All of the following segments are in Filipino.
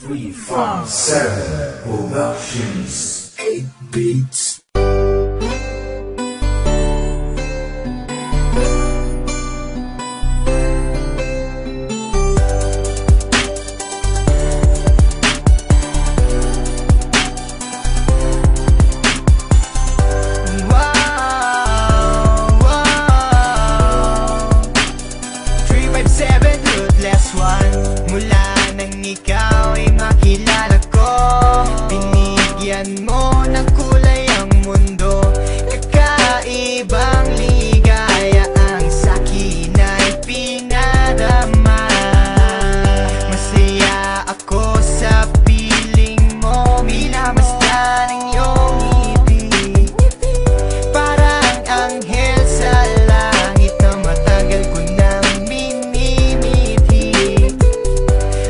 357 Productions 8 Beats. Mula nang ikaw ay makilala ko, binigyan mo ng kulay ang mundo. Kakaibang ligaya ang sa'kin ay pinadama. Masaya ako sa piling mo, minamasdan ang iyong ngipin. Parang anghel sa langit na matagal ko nang minimithi.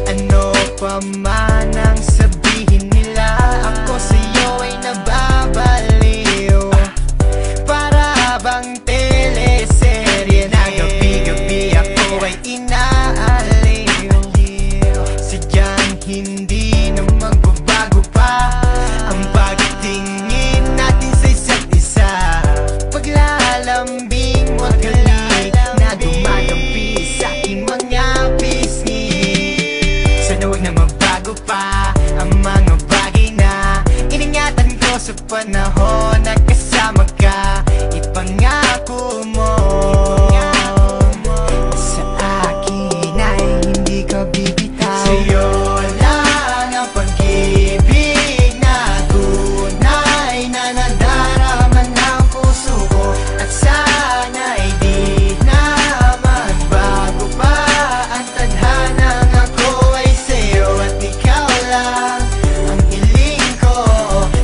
Ano pa man ang sabihin nila, ako sa'yo ay nababaliw. Para bang teleserye na gabi-gabi ako ay inaaliw. Sadyang hindi na magbabago pa ang pagtingin natin sa isa't isa. Paglalambing mo at galit na dumadampi sa aking mga pisngi. Sana huwag na magbago pa ang mga bagay na iningatan ko sa panahon na kasama ka. Ipangako mo sa akin ay hindi ka bibitaw. Sa'yo lang ang pag-ibig na tunay na nadarama ng puso ko. At sana'y di na magbago pa ang tadhanang ako ay sa'yo. At ikaw lang ang hiling ko,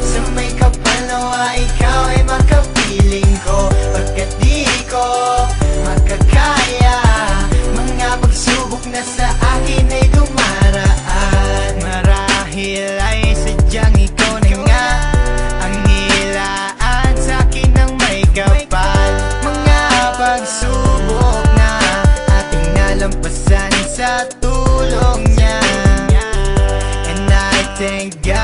sa may kapal nawa ikaw ay makapiling ko. Pagkat di ko makakaya mga pagsubok na sa akin ay dumaraan. Marahil ay sadyang ikaw na nga ang nilaan sa'kin ng may kapal. Mga pagsubok na ating nalampasan sa tulong niya. And I thank God